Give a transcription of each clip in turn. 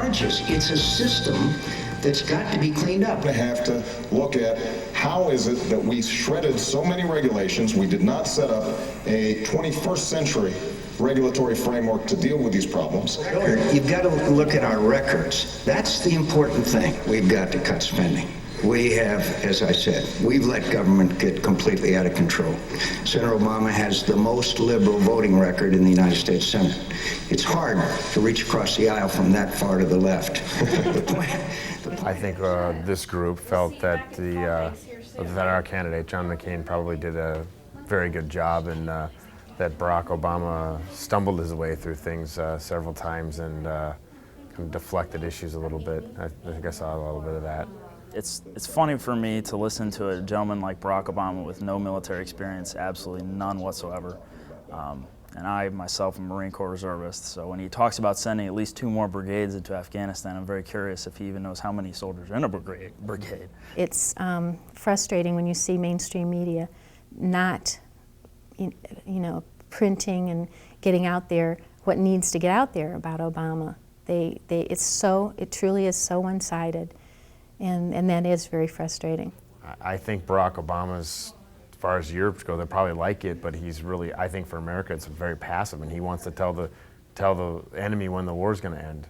charges. It's a system that's got to be cleaned up. We have to look at how is it that we shredded so many regulations. We did not set up a 21st century regulatory framework to deal with these problems. You've got to look at our records. That's the important thing. We've got to cut spending. We have, as I said, we've let government get completely out of control. Senator Obama has the most liberal voting record in the United States Senate. It's hard to reach across the aisle from that far to the left. I think this group felt that that our candidate, John McCain, probably did a very good job, and that Barack Obama stumbled his way through things several times and kind of deflected issues a little bit. I think I saw a little bit of that. It's funny for me to listen to a gentleman like Barack Obama with no military experience, absolutely none whatsoever. And I, myself, am a Marine Corps reservist, so when he talks about sending at least 2 more brigades into Afghanistan, I'm very curious if he even knows how many soldiers are in a brigade. It's frustrating when you see mainstream media not, printing and getting out there what needs to get out there about Obama. It truly is so one-sided, and that is very frustrating. I think Barack Obama's, as far as Europe go, they probably like it, but he's really, I think for America, it's very passive, and he wants to tell the enemy when the war's going to end,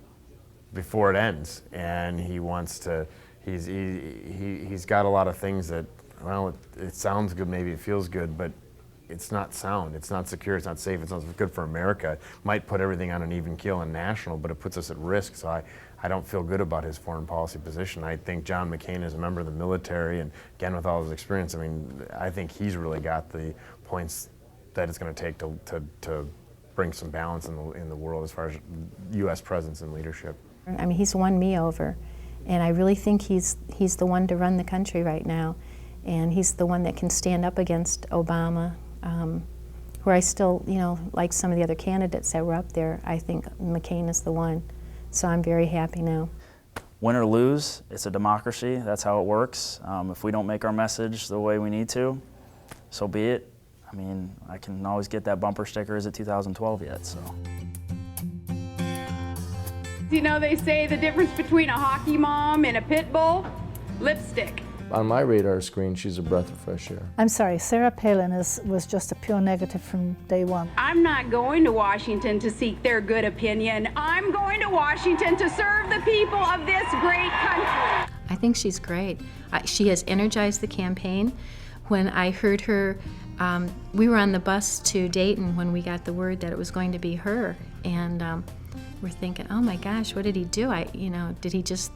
before it ends, and he wants to. He's got a lot of things that, well, it sounds good, maybe it feels good, but it's not sound, it's not secure, it's not safe, it's not good for America. It might put everything on an even keel and national, but it puts us at risk. So I don't feel good about his foreign policy position. I think John McCain is a member of the military, and again, with all his experience, I mean, I think he's really got the points that it's going to take to bring some balance in the world as far as U.S. presence and leadership. I mean, he's won me over, and I really think he's the one to run the country right now, and he's the one that can stand up against Obama. Where I still, like some of the other candidates that were up there, I think McCain is the one. So I'm very happy now. Win or lose, it's a democracy. That's how it works. If we don't make our message the way we need to, so be it. I mean, I can always get that bumper sticker, is it 2012 yet, so. They say the difference between a hockey mom and a pit bull? Lipstick. On my radar screen, she's a breath of fresh air. I'm sorry, Sarah Palin was just a pure negative from day one. I'm not going to Washington to seek their good opinion. I'm going to Washington to serve the people of this great country. I think she's great. She has energized the campaign. When I heard her, we were on the bus to Dayton when we got the word that it was going to be her, and we're thinking, oh my gosh, what did he do? Did he just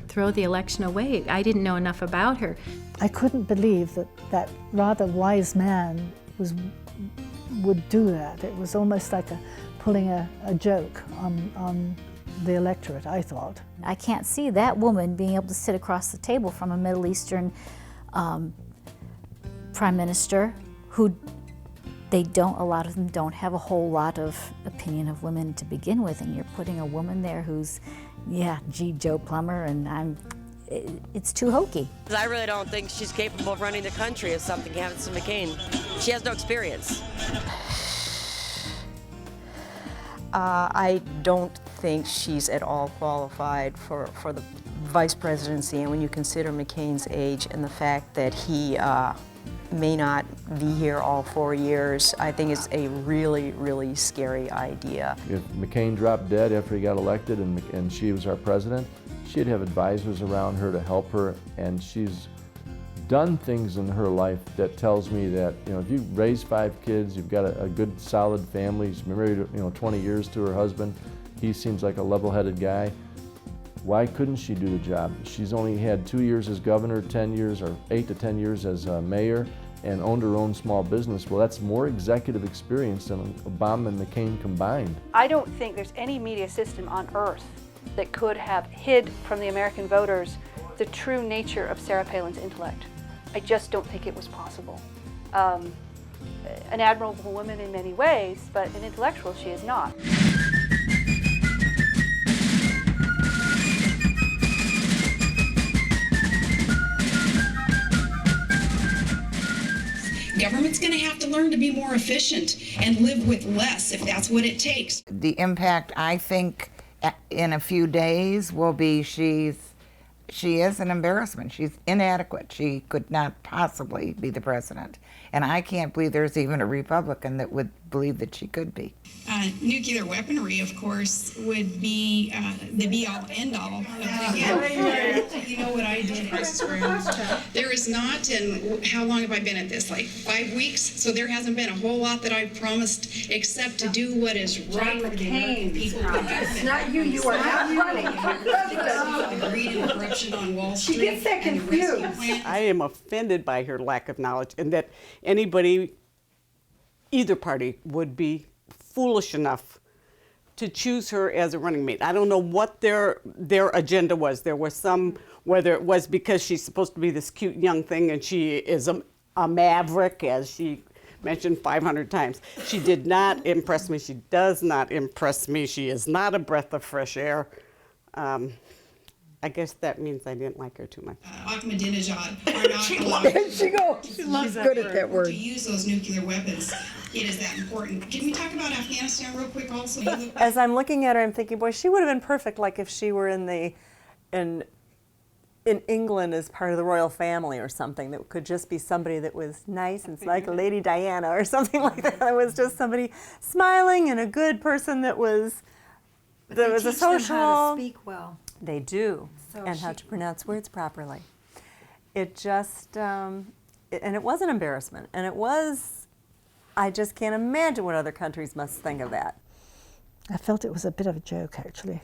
throw the election away? I didn't know enough about her. I couldn't believe that rather wise man would do that. It was almost like pulling a joke on the electorate, I thought. I can't see that woman being able to sit across the table from a Middle Eastern prime minister who a lot of them don't have a whole lot of opinion of women to begin with, and you're putting a woman there who's, Joe Plumber, and it's too hokey. I really don't think she's capable of running the country if something happens to McCain. She has no experience. I don't think she's at all qualified for the vice presidency, and when you consider McCain's age and the fact that he may not be here all 4 years, I think it's a really, really scary idea. If McCain dropped dead after he got elected and she was our president, she'd have advisors around her to help her, and she's done things in her life that tells me that, if you raise 5 kids, you've got a good solid family, she's been married 20 years to her husband, he seems like a level-headed guy. Why couldn't she do the job? She's only had 2 years as governor, 10 years or 8 to 10 years as mayor, and owned her own small business. Well, that's more executive experience than Obama and McCain combined. I don't think there's any media system on earth that could have hid from the American voters the true nature of Sarah Palin's intellect. I just don't think it was possible. An admirable woman in many ways, but an intellectual she is not. Government's going to have to learn to be more efficient and live with less if that's what it takes. The impact, I think, in a few days will be she is an embarrassment. She's inadequate. She could not possibly be the president. And I can't believe there's even a Republican that would believe that she could be. Nuclear weaponry, of course, would be the be-all, end-all of the You know what I did? There is not, and how long have I been at this? Like 5 weeks? So there hasn't been a whole lot that I've promised except to do what is right for the American people. It's not you. You are not running. The greed and corruption on Wall Street. She gets that confused. I am offended by her lack of knowledge, and that anybody, either party, would be foolish enough to choose her as a running mate. I don't know what their agenda was. There was some, whether it was because she's supposed to be this cute young thing and she is a maverick, as she mentioned 500 times. She did not impress me. She does not impress me. She is not a breath of fresh air. I guess that means I didn't like her too much. Ahmadinejad are not allowed. There she goes. She's good at that word. To use those nuclear weapons. It is that important. Can we talk about Afghanistan real quick also? As I'm looking at her, I'm thinking, boy, she would have been perfect, like if she were in England as part of the royal family or something, that could just be somebody that was nice and like Lady Diana or something like that. It was just somebody smiling and a good person that was a social. Them how to speak well. They do, So and how to pronounce words properly. It just, and it was an embarrassment, and it was, I just can't imagine what other countries must think of that. I felt it was a bit of a joke, actually.